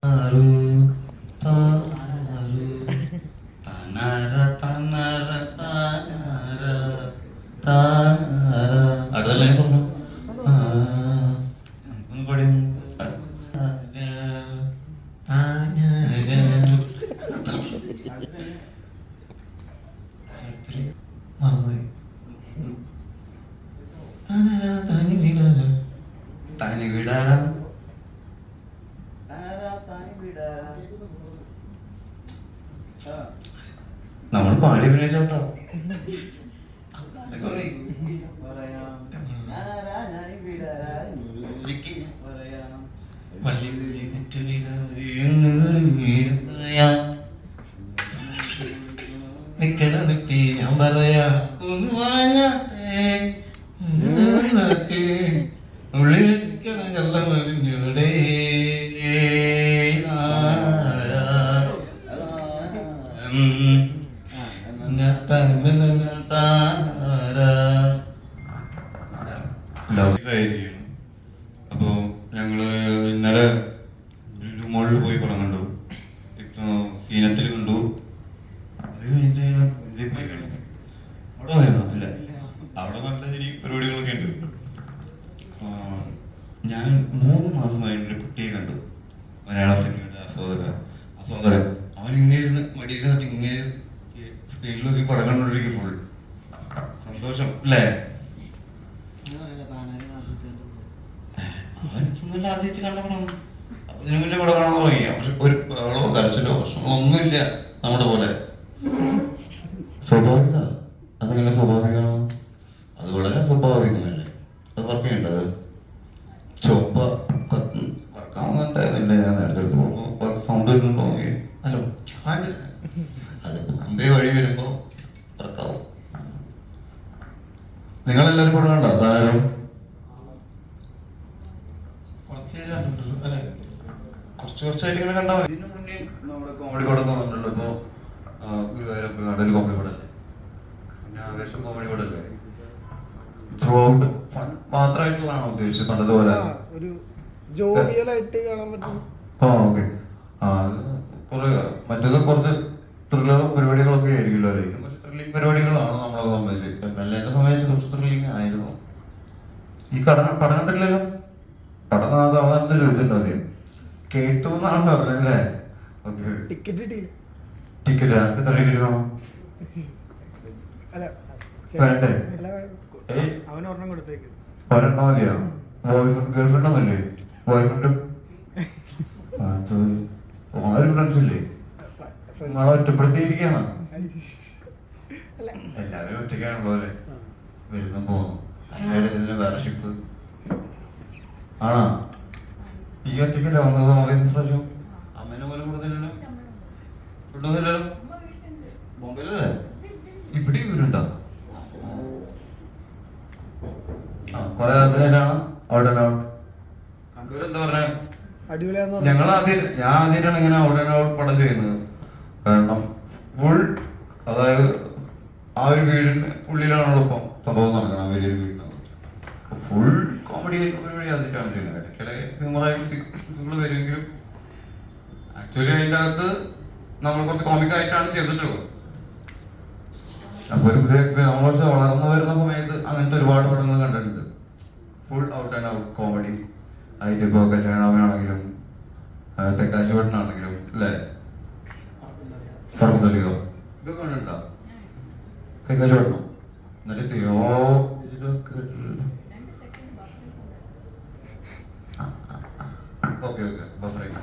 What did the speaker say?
താരു താരു തനര തനര തനര താര. അടുത്ത ലൈൻ പറഞ്ഞു. ഒന്ന് പാടി. മറന്നുപോയി. തനി വിടാര നമ്മൾ പാടി അഭിനയിച്ചോട്ടോ. നിക്കണ നിക്കി ഞാൻ പറയാ ഒന്ന് പറഞ്ഞാട്ടെ ഉള്ളിൽ നിൽക്കണ കള്ളവിടെ അപ്പോ ഞങ്ങള് ഇന്നലെ മോളിൽ പോയി പടം കണ്ടു. ഇപ്പൊ സീനത്തിൽ കണ്ടു. അത് കഴിഞ്ഞിട്ട് ഇതിൽ പോയി കണ്ടു. അവിടെ വരുന്നോ? ഇല്ല, അവിടെ നല്ല ശരി പരിപാടികളൊക്കെ ഉണ്ട്. ഞാൻ 3 മാസമായി ഒരു കുട്ടിയെ കണ്ടു. മലയാള സിനിമയുടെ ആസ്വാദകൻ. അവൻ ഇങ്ങനെ മടിയിരുന്നിട്ട് ഇങ്ങനെ സ്ക്രീനിലൊക്കെ പടം കണ്ടോണ്ടിരിക്കും. ഫുൾ സന്തോഷം അല്ലേ? അവനിപ്പം നല്ല ആദ്യമായിട്ട് കണ്ട പടം. അതിനും വലിയ പടം കാണാൻ തുടങ്ങിയ പക്ഷെ ഒരു ബഹളോ കരച്ചിലോ പ്രശ്നങ്ങളോ ഒന്നുമില്ല. നമ്മുടെ പോലെ സ്വാഭാവിക. അതെങ്ങനെ സ്വാഭാവികമാണോ? അത് വളരെ സ്വാഭാവികമല്ലേ? അത് വർക്ക് ചെയ്യേണ്ടത് ചൊവ്വ വർക്കാവുന്നുണ്ടായിരുന്നില്ല. ഞാൻ നേരത്തെ എടുത്ത് പോകുമ്പോൾ സൗണ്ട് വരുന്നുണ്ടോ? ഹലോ, അത് അമ്പേ വഴി വരുമ്പോ വർക്കാവും. നിങ്ങളെല്ലാവരും കൂടെ കണ്ടോ? താരം കുറച്ചായിട്ട് ഇങ്ങനെ കണ്ടാൽ മതി. ഇതിന് മുന്നേ നമ്മുടെ കോമഡി പടമൊക്കെ വന്നിട്ടുള്ളൂ. ഇപ്പൊ ഗുരുവായൂരപ്പൻ നടയിൽ കോമഡി പടമല്ലേ, പിന്നെ ആവേശം കോമഡി പടമല്ലേ. ത്രൂ ഔട്ട് ഫൺ മാത്രമായിട്ടുള്ളതാണോ ഉദ്ദേശിച്ചത്? പണ്ടതുപോലെ ഒരു ജോവിയലായിട്ട് കാണാൻ പറ്റും. ഓക്കെ. അത് കുറെ മറ്റേത് കുറച്ച് ത്രില്ലറും പരിപാടികളൊക്കെ ആയിരിക്കുമല്ലോ അല്ലേ? ഇത് കുറച്ച് ത്രില്ലിംഗ് പരിപാടികളാണ് നമ്മളെ സംബന്ധിച്ച്. എന്നെ സംബന്ധിച്ച് കുറച്ച് ത്രില്ലിംഗ് ആയിരുന്നു. ഈ പടം കണ്ടില്ലല്ലോ? പടം കാണാതെ അവൻ എന്താ ചോദിച്ചിട്ടുണ്ടോ? ആദ്യം കേട്ടു എന്നാണ് പറഞ്ഞല്ലേ? ഓക്കെ. ടിക്കറ്റ് എനിക്ക് എത്ര ടിക്കറ്റ് വേണം? വേണ്ടേ? ഒരെണ്ണം മതിയോ? ഗേൾഫ്രണ്ട് ഒന്നുമില്ലേ? ബോയ്ഫ്രണ്ടും ആരും ഫ്രണ്ട്സ് ഇല്ലേ? നിങ്ങളെ ഒറ്റപ്പെടുത്തിയിരിക്കുകയാണ്. എല്ലാവരും ഒറ്റയ്ക്കാണല്ലോ അല്ലേ? വരുന്ന പോകുന്നു. അതിൻ്റെ ഇതിന് വേറെ ഷിപ്പ് ആണോ? ഈ ഒറ്റയ്ക്കല്ലേ വന്നത്? പ്രാവശ്യം അമ്മേനെ പോലും കൊടുത്തില്ലല്ലോ, കിട്ടുന്നില്ലല്ലോ. ബോംബെയിലല്ലേ? ഇവിടെ വീടുണ്ടോ? കൊറേ കാലത്തിനായിട്ടാണ് ഔട്ട് ആൻഡ് ഔട്ട്. കണ്ണൂർ എന്താ പറഞ്ഞ ഞാൻ ആദ്യമായിട്ടാണ് ഇങ്ങനെ ഔട്ട് ആൻഡ് ഔട്ട് പടം ചെയ്യുന്നത്. കാരണം ഫുൾ, അതായത് ആ ഒരു വീടിന് ഉള്ളിലാണല്ലോ ഇപ്പം സംഭവം നടക്കണം. ആ വലിയൊരു വീടിന് ഫുൾ കോമഡി പരിപാടി ആദ്യമായിട്ടാണ് ചെയ്യുന്നത്. ഇടയ്ക്കിടയ്ക്ക് ഹ്യൂമറായിട്ട് വരുമെങ്കിലും ആക്ച്വലി അതിൻ്റെ അകത്ത് നമ്മൾ കുറച്ച് കോമിക്കായിട്ടാണ് ചെയ്തിട്ടുള്ളത്. അപ്പൊ ഒരു പുതിയ എക്സ്പീരിയൻസ്. നമ്മൾ കുറച്ച് വളർന്നു വരുന്ന സമയത്ത് അങ്ങനത്തെ ഒരുപാട് പടങ്ങൾ കണ്ടിട്ടുണ്ട്. Full out and out comedy ആയിട്ട്. ഇപ്പോൾ കല്യാണമാണെങ്കിലും തെക്കാശിവട്ടനാണെങ്കിലും അല്ലേ, പറമ്പലിയോ ഇതൊക്കെ കണ്ടിട്ടുണ്ടോ? തെക്കാശിവട്ടനോ? എന്നിട്ട് തിയോ ഓക്കെ ബഫറിങ്